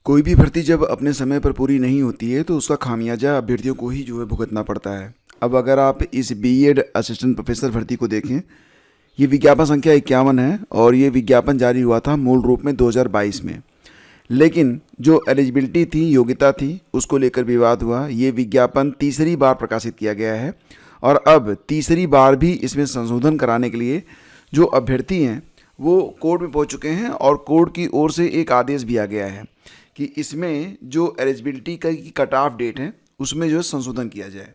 कोई भी भर्ती जब अपने समय पर पूरी नहीं होती है तो उसका खामियाजा अभ्यर्थियों को ही जो है भुगतना पड़ता है। अब अगर आप इस बीएड असिस्टेंट प्रोफेसर भर्ती को देखें, ये विज्ञापन संख्या 51 है और ये विज्ञापन जारी हुआ था मूल रूप में 2022 में। लेकिन जो एलिजिबिलिटी थी, योग्यता थी, उसको लेकर विवाद हुआ। ये विज्ञापन तीसरी बार प्रकाशित किया गया है और अब तीसरी बार भी इसमें संशोधन कराने के लिए जो अभ्यर्थी हैं वो कोर्ट में पहुंच चुके हैं और कोर्ट की ओर से एक आदेश भी आ गया है कि इसमें जो एलिजिबिलिटी का कट ऑफ डेट है उसमें जो है संशोधन किया जाए।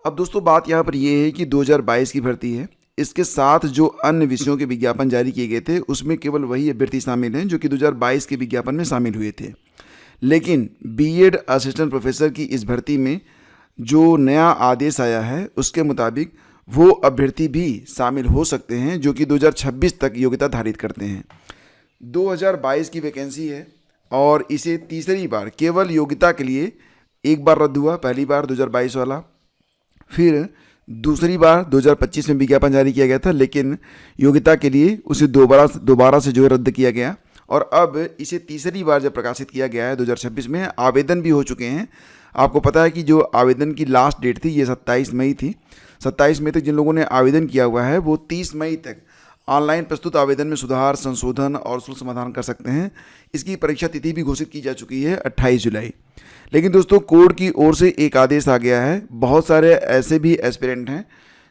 अब दोस्तों बात यहाँ पर यह है कि 2022 की भर्ती है, इसके साथ जो अन्य विषयों के विज्ञापन जारी किए गए थे उसमें केवल वही अभ्यर्थी शामिल हैं जो कि 2022 के विज्ञापन में शामिल हुए थे। लेकिन बीएड असिस्टेंट प्रोफेसर की इस भर्ती में जो नया आदेश आया है उसके मुताबिक वो अभ्यर्थी भी शामिल हो सकते हैं जो कि 2026 तक योग्यता धारित करते हैं। 2022 की वैकेंसी है और इसे तीसरी बार केवल योग्यता के लिए एक बार रद्द हुआ, पहली बार 2022 वाला, फिर दूसरी बार 2025 में विज्ञापन जारी किया गया था, लेकिन योग्यता के लिए उसे दोबारा से जो है रद्द किया गया और अब इसे तीसरी बार जब प्रकाशित किया गया है 2026 में, आवेदन भी हो चुके हैं। आपको पता है कि जो आवेदन की लास्ट डेट थी ये 27 मई थी। 27 मई तक जिन लोगों ने आवेदन किया हुआ है वो 30 मई तक ऑनलाइन प्रस्तुत आवेदन में सुधार, संशोधन और शुल्क समाधान कर सकते हैं। इसकी परीक्षा तिथि भी घोषित की जा चुकी है 28 जुलाई। लेकिन दोस्तों कोर्ट की ओर से एक आदेश आ गया है। बहुत सारे ऐसे भी एस्पिरेंट हैं,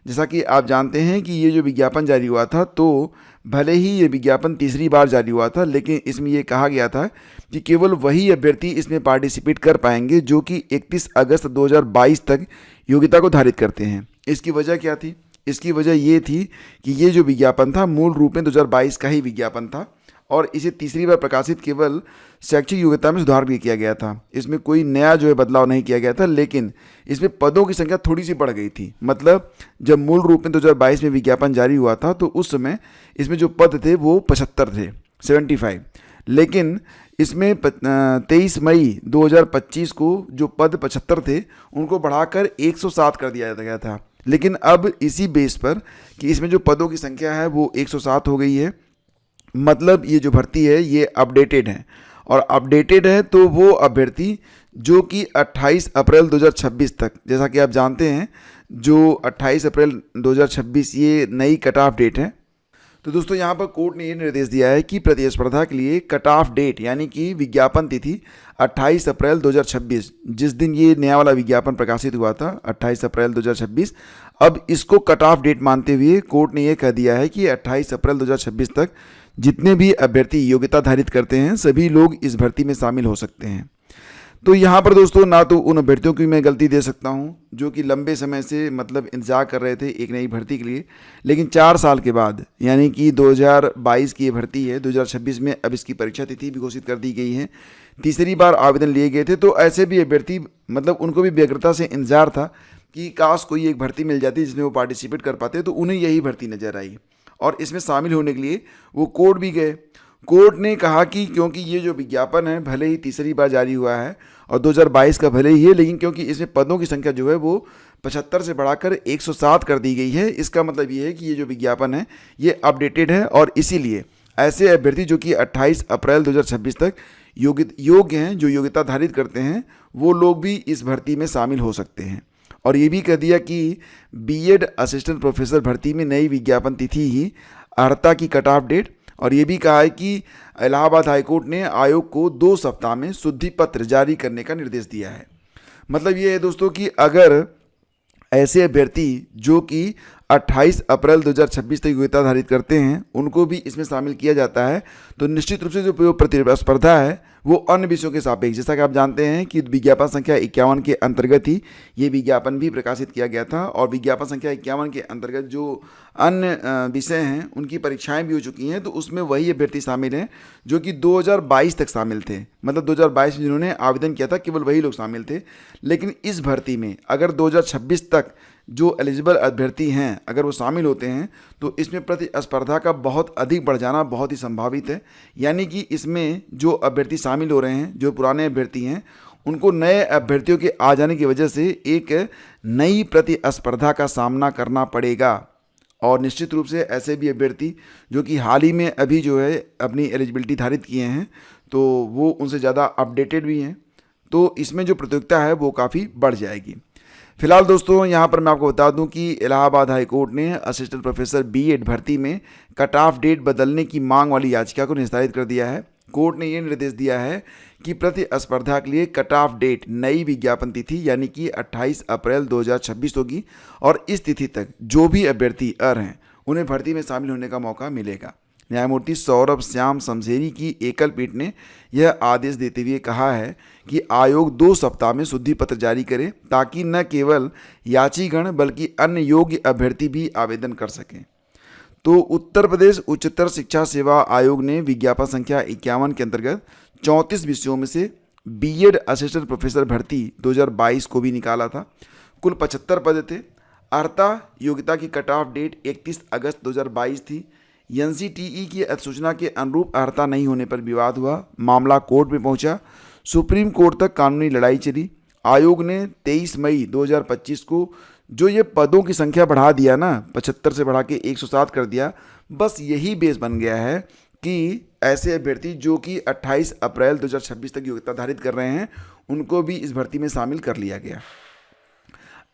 जैसा कि आप जानते हैं कि ये जो विज्ञापन जारी हुआ था तो भले ही ये विज्ञापन तीसरी बार जारी हुआ था, लेकिन इसमें ये कहा गया था कि केवल वही अभ्यर्थी इसमें पार्टिसिपेट कर पाएंगे जो कि 31 अगस्त 2022 तक योग्यता को धारित करते हैं। इसकी वजह क्या थी? इसकी वजह ये थी कि ये जो विज्ञापन था मूल रूप में 2022 का ही विज्ञापन था और इसे तीसरी बार प्रकाशित केवल शैक्षिक योग्यता में सुधार भी किया गया था। इसमें कोई नया जो है बदलाव नहीं किया गया था, लेकिन इसमें पदों की संख्या थोड़ी सी बढ़ गई थी। मतलब जब मूल रूप में 2022 में विज्ञापन जारी हुआ था तो उस समय इसमें जो पद थे वो 75 थे, 75। लेकिन इसमें 23 मई 2025 को जो पद 75 थे उनको बढ़ाकर 107 कर दिया गया था। लेकिन अब इसी बेस पर कि इसमें जो पदों की संख्या है वो 107 हो गई है, मतलब ये जो भर्ती है ये अपडेटेड है और अपडेटेड है तो वो अभ्यर्थी जो कि 28 अप्रैल 2026 तक, जैसा कि आप जानते हैं जो 28 अप्रैल 2026 ये नई कट ऑफ डेट है। तो दोस्तों यहाँ पर कोर्ट ने ये निर्देश दिया है कि प्रतिस्पर्धा के लिए कट ऑफ डेट यानी कि विज्ञापन तिथि 28 अप्रैल 2026, जिस दिन ये नया वाला विज्ञापन प्रकाशित हुआ था 28 अप्रैल 2026, अब इसको कट ऑफ डेट मानते हुए कोर्ट ने ये कह दिया है कि 28 अप्रैल 2026 तक जितने भी अभ्यर्थी योग्यता धारित करते हैं सभी लोग इस भर्ती में शामिल हो सकते हैं। तो यहाँ पर दोस्तों ना तो उन अभ्यर्थियों की मैं गलती दे सकता हूँ जो कि लंबे समय से मतलब इंतजार कर रहे थे एक नई भर्ती के लिए, लेकिन 4 साल के बाद यानी कि 2022 की ये भर्ती है, 2026 में अब इसकी परीक्षा तिथि भी घोषित कर दी गई है। तीसरी बार आवेदन लिए गए थे तो ऐसे भी अभ्यर्थी मतलब उनको भी व्यग्रता से इंतजार था कि काश कोई एक भर्ती मिल जाती जिसमें वो पार्टिसिपेट कर पाते, तो उन्हें यही भर्ती नज़र आई और इसमें शामिल होने के लिए वो कोर्ट भी गए। कोर्ट ने कहा कि क्योंकि ये जो विज्ञापन है भले ही तीसरी बार जारी हुआ है और 2022 का भले ही है, लेकिन क्योंकि इसमें पदों की संख्या जो है वो 75 से बढ़ाकर 107 कर दी गई है, इसका मतलब ये है कि ये जो विज्ञापन है ये अपडेटेड है और इसीलिए ऐसे अभ्यर्थी जो कि 28 अप्रैल 2026 तक योग्य हैं, जो योग्यता धारित करते हैं, वो लोग भी इस भर्ती में शामिल हो सकते हैं। और ये भी कह दिया कि बीएड असिस्टेंट प्रोफेसर भर्ती में नई विज्ञापन तिथि ही अर्हता की कट ऑफ डेट, और ये भी कहा है कि इलाहाबाद हाईकोर्ट ने आयोग को 2 सप्ताह में शुद्धि पत्र जारी करने का निर्देश दिया है। मतलब ये है दोस्तों कि अगर ऐसे अभ्यर्थी जो कि 28 अप्रैल 2026 तक योग्यता धारित करते हैं उनको भी इसमें शामिल किया जाता है तो निश्चित रूप से जो प्रतिस्पर्धा है वो अन्य विषयों के सापेक्ष, जैसा कि आप जानते हैं कि विज्ञापन संख्या 51 के अंतर्गत ही ये विज्ञापन भी प्रकाशित किया गया था और विज्ञापन संख्या 51 के अंतर्गत जो अन्य विषय हैं उनकी परीक्षाएं भी हो चुकी हैं, तो उसमें वही अभ्यर्थी शामिल हैं जो कि 2022 तक शामिल थे। मतलब 2022 में जिन्होंने आवेदन किया था केवल वही लोग शामिल थे। लेकिन इस भर्ती में अगर 2026 तक जो एलिजिबल अभ्यर्थी हैं अगर वो शामिल होते हैं तो इसमें प्रतिस्पर्धा का बहुत अधिक बढ़ जाना बहुत ही संभावित है। यानी कि इसमें जो अभ्यर्थी शामिल हो रहे हैं, जो पुराने अभ्यर्थी हैं, उनको नए अभ्यर्थियों के आ जाने की वजह से एक नई प्रतिस्पर्धा का सामना करना पड़ेगा। और निश्चित रूप से ऐसे भी अभ्यर्थी जो कि हाल ही में अभी जो है अपनी एलिजिबिलिटी धारित किए हैं तो वो उनसे ज़्यादा अपडेटेड भी हैं, तो इसमें जो प्रतियोगिता है वो काफ़ी बढ़ जाएगी। फिलहाल दोस्तों यहाँ पर मैं आपको बता दूं कि इलाहाबाद हाई कोर्ट ने असिस्टेंट प्रोफेसर बीएड भर्ती में कट ऑफ डेट बदलने की मांग वाली याचिका को निस्तारित कर दिया है। कोर्ट ने ये निर्देश दिया है कि प्रतिस्पर्धा के लिए कट ऑफ डेट नई विज्ञापन तिथि यानी कि 28 अप्रैल 2026 होगी और इस तिथि तक जो भी अभ्यर्थी अर्ह हैं उन्हें भर्ती में शामिल होने का मौका मिलेगा। न्यायमूर्ति सौरभ श्याम शमशेरी की एकल पीठ ने यह आदेश देते हुए कहा है कि आयोग 2 सप्ताह में शुद्धि पत्र जारी करे ताकि न केवल याचीगण बल्कि अन्य योग्य अभ्यर्थी भी आवेदन कर सकें। तो उत्तर प्रदेश उच्चतर शिक्षा सेवा आयोग ने विज्ञापन संख्या 51 के अंतर्गत 34 विषयों में से बीएड असिस्टेंट प्रोफेसर भर्ती 2022 को भी निकाला था। कुल 75 पद थे। अर्हता योग्यता की कट ऑफ डेट 31 अगस्त 2022 थी। एनसीटीई की अधिसूचना के अनुरूप अर्हता नहीं होने पर विवाद हुआ। मामला कोर्ट में पहुंचा। सुप्रीम कोर्ट तक कानूनी लड़ाई चली। आयोग ने 23 मई 2025 को जो ये पदों की संख्या बढ़ा दिया ना, 75 से बढ़ा के 107 कर दिया, बस यही बेस बन गया है कि ऐसे अभ्यर्थी जो कि 28 अप्रैल 2026 तक योग्यता धारित कर रहे हैं उनको भी इस भर्ती में शामिल कर लिया गया।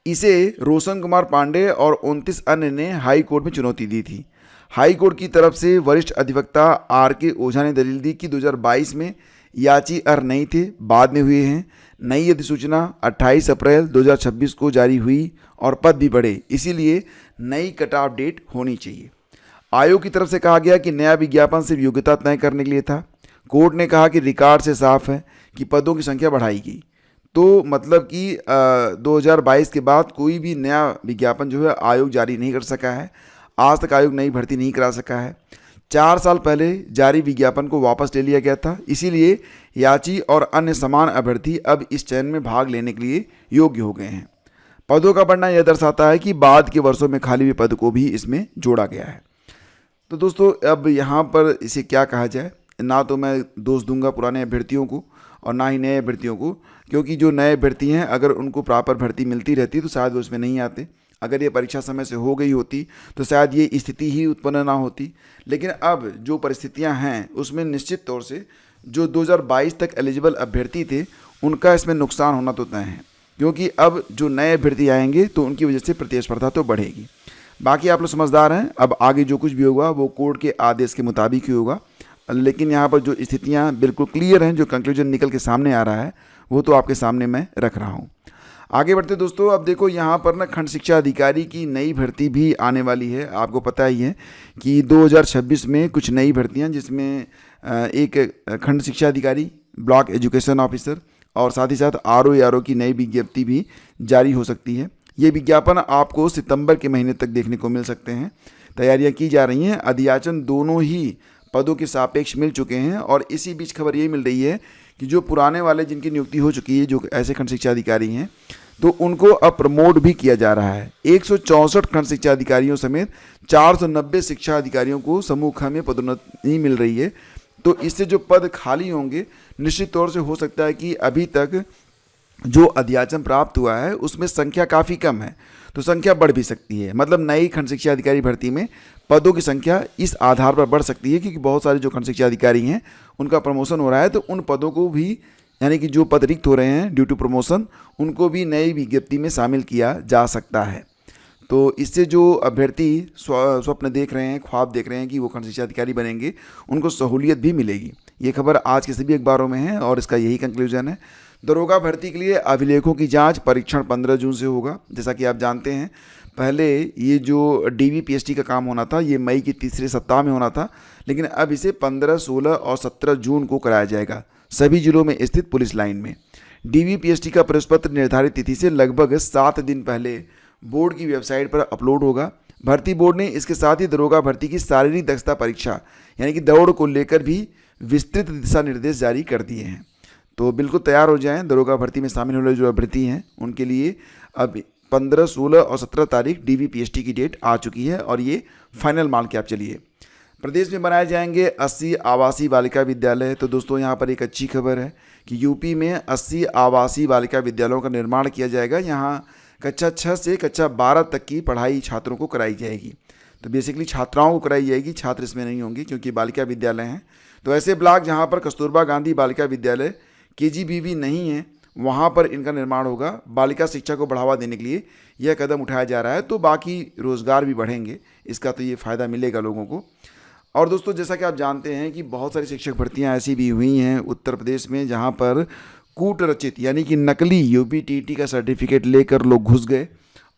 इसे रोशन कुमार पांडे और 29 अन्य ने हाई कोर्ट में चुनौती दी थी। हाई कोर्ट की तरफ से वरिष्ठ अधिवक्ता आर.के. ओझा ने दलील दी कि 2022 में याची अर्ह नहीं थे, बाद में हुए हैं। नई अधिसूचना 28 अप्रैल 2026 को जारी हुई और पद भी बढ़े, इसीलिए नई कट ऑफ डेट होनी चाहिए। आयोग की तरफ से कहा गया कि नया विज्ञापन सिर्फ योग्यता तय करने के लिए था। कोर्ट ने कहा कि रिकॉर्ड से साफ है कि पदों की संख्या बढ़ाई गई। तो मतलब कि 2022 के बाद कोई भी नया विज्ञापन जो है आयोग जारी नहीं कर सका है। आज तक आयोग नई भर्ती नहीं करा सका है। 4 साल पहले जारी विज्ञापन को वापस ले लिया गया था, इसीलिए याची और अन्य समान अभ्यर्थी अब इस चयन में भाग लेने के लिए योग्य हो गए हैं। पदों का बढ़ना यह दर्शाता है कि बाद के वर्षों में खाली हुए पद को भी इसमें जोड़ा गया है। तो दोस्तों अब यहाँ पर इसे क्या कहा जाए, ना तो मैं दोष दूंगा पुराने अभ्यर्थियों को और ना ही नए अभ्यर्थियों को, क्योंकि जो नए अभ्यर्थी हैं अगर उनको प्रॉपर भर्ती मिलती रहती तो शायद वो उसमें नहीं आते। अगर ये परीक्षा समय से हो गई होती तो शायद ये स्थिति ही उत्पन्न ना होती। लेकिन अब जो परिस्थितियां हैं उसमें निश्चित तौर से जो 2022 तक एलिजिबल अभ्यर्थी थे उनका इसमें नुकसान होना तो तय है, क्योंकि अब जो नए अभ्यर्थी आएंगे तो उनकी वजह से प्रतिस्पर्धा तो बढ़ेगी। बाकी आप लोग समझदार हैं, अब आगे जो कुछ भी होगा वो कोर्ट के आदेश के मुताबिक ही होगा। लेकिन यहाँ पर जो स्थितियाँ बिल्कुल क्लियर हैं, जो कंक्लूजन निकल के सामने आ रहा है वो तो आपके सामने मैं रख रहा हूँ। आगे बढ़ते दोस्तों, अब देखो यहाँ पर ना खंड शिक्षा अधिकारी की नई भर्ती भी आने वाली है। आपको पता ही है कि 2026 में कुछ नई भर्तियाँ, जिसमें एक खंड शिक्षा अधिकारी, ब्लॉक एजुकेशन ऑफिसर और साथ ही साथ आरओ की नई विज्ञप्ति भी जारी हो सकती है। ये विज्ञापन आपको सितंबर के महीने तक देखने को मिल सकते हैं। तैयारियां की जा रही हैं। अधियाचन दोनों ही पदों के सापेक्ष मिल चुके हैं और इसी बीच खबर ये मिल रही है कि जो पुराने वाले जिनकी नियुक्ति हो चुकी है, जो ऐसे खंड शिक्षा अधिकारी हैं, तो उनको अब प्रमोट भी किया जा रहा है। 164 खंड शिक्षा अधिकारियों समेत 490 शिक्षा अधिकारियों को समूह ख में पदोन्नति मिल रही है। तो इससे जो पद खाली होंगे निश्चित तौर से हो सकता है कि अभी तक जो अधियाचन प्राप्त हुआ है उसमें संख्या काफ़ी कम है, तो संख्या बढ़ भी सकती है। मतलब नई खंड शिक्षा अधिकारी भर्ती में पदों की संख्या इस आधार पर बढ़ सकती है क्योंकि बहुत सारे जो खंड शिक्षा अधिकारी हैं उनका प्रमोशन हो रहा है, तो उन पदों को भी, यानी कि जो पद रिक्त हो रहे हैं ड्यू टू प्रमोशन, उनको भी नई विज्ञप्ति में शामिल किया जा सकता है। तो इससे जो अभ्यर्थी स्वप्न देख रहे हैं, ख्वाब देख रहे हैं कि वो खंड शिक्षा अधिकारी बनेंगे, उनको सहूलियत भी मिलेगी। ये खबर आज के सभी अखबारों में है और इसका यही कंक्लूजन है। दरोगा भर्ती के लिए अभिलेखों की जांच परीक्षण 15 जून से होगा। जैसा कि आप जानते हैं, पहले ये जो डीवीपीएसटी का काम होना था ये मई के तीसरे सप्ताह में होना था, लेकिन अब इसे 15, 16 और 17 जून को कराया जाएगा सभी जिलों में स्थित पुलिस लाइन में। डीवीपीएसटी का प्रवेश पत्र निर्धारित तिथि से लगभग 7 दिन पहले बोर्ड की वेबसाइट पर अपलोड होगा। भर्ती बोर्ड ने इसके साथ ही दरोगा भर्ती की शारीरिक दक्षता परीक्षा यानी कि दौड़ को लेकर भी विस्तृत दिशा निर्देश जारी कर दिए हैं। तो बिल्कुल तैयार हो जाएं। दरोगा भर्ती में शामिल होने जो अभ्यर्थी हैं उनके लिए अब 15, 16 और 17 तारीख डीवीपीएसटी की डेट आ चुकी है और ये फाइनल मान के आप चलिए। प्रदेश में बनाए जाएंगे 80 आवासीय बालिका विद्यालय। तो दोस्तों यहाँ पर एक अच्छी खबर है कि यूपी में 80 आवासीय बालिका विद्यालयों का निर्माण किया जाएगा। यहाँ कक्षा 6 से कक्षा 12 तक की पढ़ाई छात्रों को कराई जाएगी। तो बेसिकली छात्राओं को कराई जाएगी, छात्र इसमें नहीं होंगे क्योंकि बालिका विद्यालय हैं। तो ऐसे ब्लॉक जहाँ पर कस्तूरबा गांधी बालिका विद्यालय KGBV नहीं है, वहाँ पर इनका निर्माण होगा। बालिका शिक्षा को बढ़ावा देने के लिए यह कदम उठाया जा रहा है, तो बाकी रोज़गार भी बढ़ेंगे, इसका तो ये फ़ायदा मिलेगा लोगों को। और दोस्तों, जैसा कि आप जानते हैं कि बहुत सारी शिक्षक भर्तियां ऐसी भी हुई हैं उत्तर प्रदेश में जहां पर कूट रचित यानी कि नकली UPTT का सर्टिफिकेट लेकर लोग घुस गए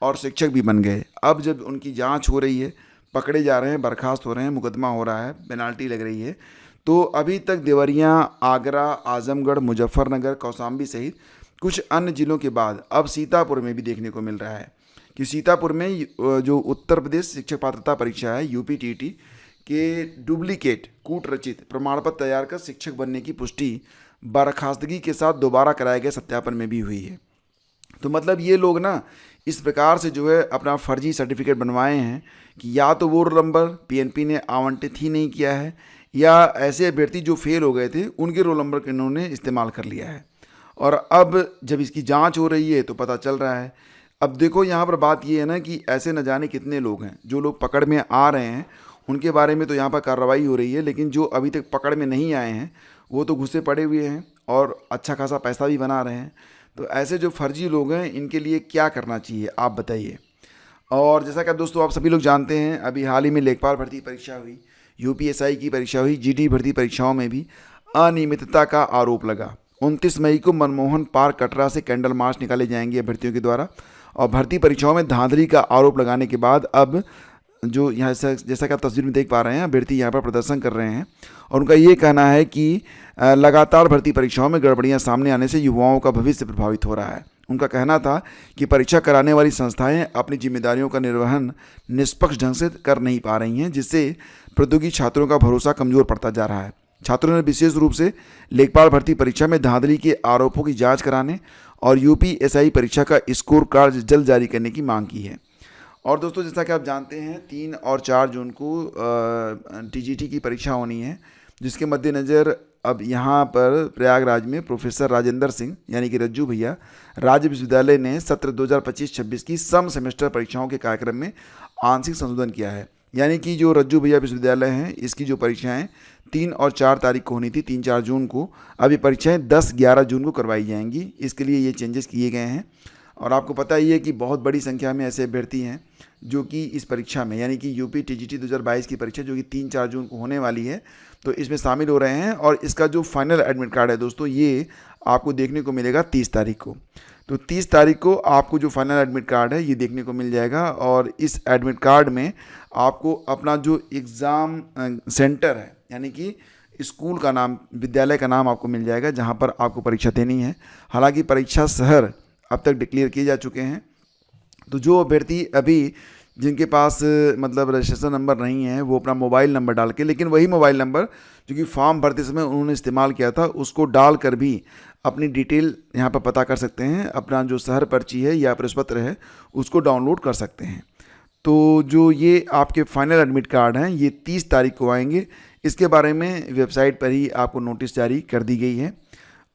और शिक्षक भी बन गए। अब जब उनकी जांच हो रही है, पकड़े जा रहे हैं, बर्खास्त हो रहे हैं, मुकदमा हो रहा है, पेनाल्टी लग रही है, तो अभी तक देवरिया, आगरा, आजमगढ़, मुजफ्फरनगर, कौशाम्बी सहित कुछ अन्य जिलों के बाद अब सीतापुर में भी देखने को मिल रहा है कि सीतापुर में जो उत्तर प्रदेश शिक्षक पात्रता परीक्षा है UPTT के डुप्लीकेट कूट रचित प्रमाण पत्र तैयार कर शिक्षक बनने की पुष्टि बर्खास्तगी के साथ दोबारा कराए गए सत्यापन में भी हुई है। तो मतलब ये लोग ना इस प्रकार से जो है अपना फर्जी सर्टिफिकेट बनवाए हैं कि या तो वो रोल नंबर PNP ने आवंटित ही नहीं किया है, या ऐसे अभ्यर्थी जो फेल हो गए थे उनके रोल नंबर के इन्होंने इस्तेमाल कर लिया है। और अब जब इसकी जांच हो रही है तो पता चल रहा है। अब देखो, यहाँ पर बात ये है ना कि ऐसे न जाने कितने लोग हैं जो लोग पकड़ में आ रहे हैं, उनके बारे में तो यहाँ पर कार्रवाई हो रही है, लेकिन जो अभी तक पकड़ में नहीं आए हैं वो तो घुसे पड़े हुए हैं और अच्छा खासा पैसा भी बना रहे हैं। तो ऐसे जो फर्जी लोग हैं इनके लिए क्या करना चाहिए, आप बताइए। और जैसा कि दोस्तों आप सभी लोग जानते हैं, अभी हाल ही में लेखपाल भर्ती परीक्षा हुई, UPSI की परीक्षा हुई, GD भर्ती परीक्षाओं में भी अनियमितता का आरोप लगा। 29 मई को मनमोहन पार्क कटरा से कैंडल मार्च निकाले जाएंगे अभ्यर्थियों के द्वारा। और भर्ती परीक्षाओं में धांधली का आरोप लगाने के बाद अब जो यहाँ से जैसा कि आप तस्वीर में देख पा रहे हैं, अभ्यर्थी यहाँ पर प्रदर्शन कर रहे हैं और उनका ये कहना है कि लगातार भर्ती परीक्षाओं में गड़बड़ियाँ सामने आने से युवाओं का भविष्य प्रभावित हो रहा है। उनका कहना था कि परीक्षा कराने वाली संस्थाएं अपनी जिम्मेदारियों का निर्वहन निष्पक्ष ढंग से कर नहीं पा रही हैं, जिससे प्रतियोगी छात्रों का भरोसा कमज़ोर पड़ता जा रहा है। छात्रों ने विशेष रूप से लेखपाल भर्ती परीक्षा में धांधली के आरोपों की जांच कराने और UPSI परीक्षा का स्कोर कार्ड जल्द जारी करने की मांग की है। और दोस्तों, जैसा कि आप जानते हैं 3 और 4 जून को TGT की परीक्षा होनी है, जिसके मद्देनज़र अब यहाँ पर प्रयागराज में प्रोफेसर राजेंद्र सिंह यानी कि रज्जू भैया राज्य विश्वविद्यालय ने सत्र 2025-26 की सम सेमेस्टर परीक्षाओं के कार्यक्रम में आंशिक संशोधन किया है। यानी कि जो रज्जू भैया विश्वविद्यालय हैं, इसकी जो परीक्षाएं 3 और 4 तारीख को होनी थी, 3-4 जून को, अब ये परीक्षाएँ 10-11 जून को करवाई जाएंगी। इसके लिए ये चेंजेस किए गए हैं। और आपको पता ही है कि बहुत बड़ी संख्या में ऐसे अभ्यर्थी हैं जो कि इस परीक्षा में यानी कि UPTGT 2022 की परीक्षा जो कि 3-4 जून को होने वाली है, तो इसमें शामिल हो रहे हैं। और इसका जो फाइनल एडमिट कार्ड है दोस्तों, ये आपको देखने को मिलेगा 30 तारीख को। तो 30 तारीख को आपको जो फाइनल एडमिट कार्ड है ये देखने को मिल जाएगा। और इस एडमिट कार्ड में आपको अपना जो एग्ज़ाम सेंटर है यानी कि स्कूल का नाम, विद्यालय का नाम आपको मिल जाएगा जहाँ पर आपको परीक्षा देनी है। हालांकि परीक्षा शहर अब तक डिक्लेयर किए जा चुके हैं। तो जो अभ्यर्थी अभी जिनके पास मतलब रजिस्ट्रेशन नंबर नहीं है, वो अपना मोबाइल नंबर डाल के, लेकिन वही मोबाइल नंबर जो कि फॉर्म भरते समय उन्होंने इस्तेमाल किया था, उसको डाल कर भी अपनी डिटेल यहाँ पर पता कर सकते हैं। अपना जो शहर पर्ची है या प्रवेश पत्र है उसको डाउनलोड कर सकते हैं। तो जो ये आपके फाइनल एडमिट कार्ड हैं ये 30 तारीख को आएंगे। इसके बारे में वेबसाइट पर ही आपको नोटिस जारी कर दी गई है।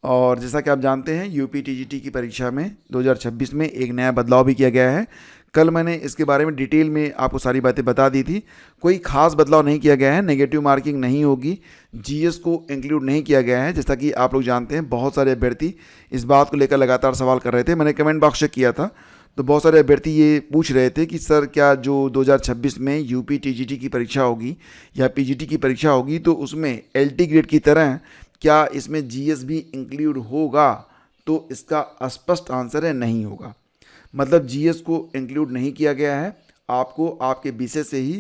और जैसा कि आप जानते हैं UPTGT की परीक्षा में 2026 में एक नया बदलाव भी किया गया है। कल मैंने इसके बारे में डिटेल में आपको सारी बातें बता दी थी। कोई खास बदलाव नहीं किया गया है, नेगेटिव मार्किंग नहीं होगी, GS को इंक्लूड नहीं किया गया है। जैसा कि आप लोग जानते हैं बहुत सारे अभ्यर्थी इस बात को लेकर लगातार सवाल कर रहे थे। मैंने कमेंट बॉक्स चेक किया था तो बहुत सारे अभ्यर्थी ये पूछ रहे थे कि सर क्या जो 2026 में UPTGT की परीक्षा होगी या PGT की परीक्षा होगी तो उसमें LT ग्रेड की तरह क्या इसमें GS भी इंक्लूड होगा? तो इसका स्पष्ट आंसर है नहीं होगा। मतलब GS को इंक्लूड नहीं किया गया है। आपको आपके विषय से ही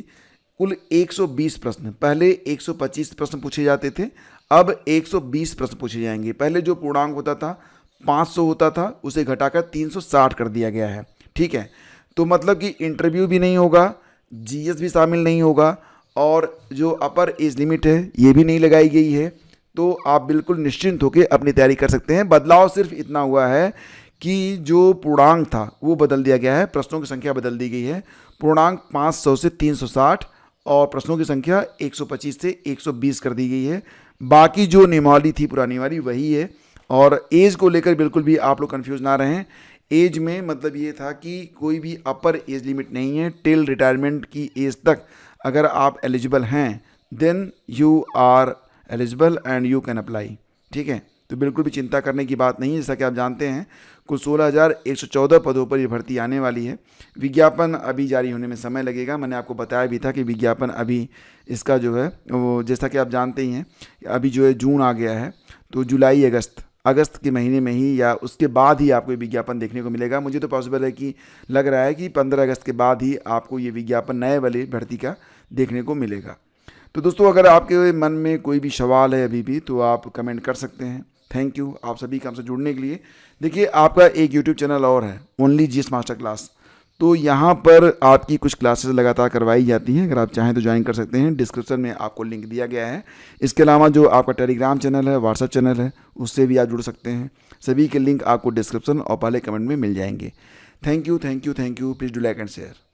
कुल 120 प्रश्न, पहले 125 प्रश्न पूछे जाते थे, अब 120 प्रश्न पूछे जाएंगे। पहले जो पूर्णांक होता था 500 होता था, उसे घटाकर 360 कर दिया गया है। ठीक है, तो मतलब कि इंटरव्यू भी नहीं होगा, GS भी शामिल नहीं होगा और जो अपर एज लिमिट है ये भी नहीं लगाई गई है। तो आप बिल्कुल निश्चिंत होकर अपनी तैयारी कर सकते हैं। बदलाव सिर्फ इतना हुआ है कि जो पूर्णांक था वो बदल दिया गया है, प्रश्नों की संख्या बदल दी गई है। पूर्णांक 500 से 360 और प्रश्नों की संख्या 125 से 120 कर दी गई है। बाकी जो नियमावली थी पुरानी वाली वही है। और एज को लेकर बिल्कुल भी आप लोग कन्फ्यूज ना रहें। एज में मतलब ये था कि कोई भी अपर एज लिमिट नहीं है। टिल रिटायरमेंट की एज तक अगर आप एलिजिबल हैं then you are eligible and you can apply. ठीक है, तो बिल्कुल भी चिंता करने की बात नहीं है। जैसा कि आप जानते हैं कुल 16,114 पदों पर ये भर्ती आने वाली है। विज्ञापन अभी जारी होने में समय लगेगा। मैंने आपको बताया भी था कि विज्ञापन अभी इसका जो है वो, जैसा कि आप जानते ही हैं, अभी जो है जून आ गया है, तो जुलाई अगस्त के महीने में ही या उसके बाद ही आपको ये विज्ञापन देखने को मिलेगा। मुझे तो पॉसिबल है कि लग रहा है कि 15 अगस्त के बाद ही आपको ये विज्ञापन नए वाले भर्ती का देखने को मिलेगा। तो दोस्तों, अगर आपके मन में कोई भी सवाल है अभी भी, तो आप कमेंट कर सकते हैं। थैंक यू आप सभी का हमसे जुड़ने के लिए। देखिए, आपका एक यूट्यूब चैनल और है, ओनली जीएस मास्टर क्लास। तो यहाँ पर आपकी कुछ क्लासेस लगातार करवाई जाती हैं। अगर आप चाहें तो ज्वाइन कर सकते हैं, डिस्क्रिप्शन में आपको लिंक दिया गया है। इसके अलावा जो आपका टेलीग्राम चैनल है, व्हाट्सएप चैनल है, उससे भी आप जुड़ सकते हैं। सभी के लिंक आपको डिस्क्रिप्शन और पहले कमेंट में मिल जाएंगे। Thank you. Please do like and share.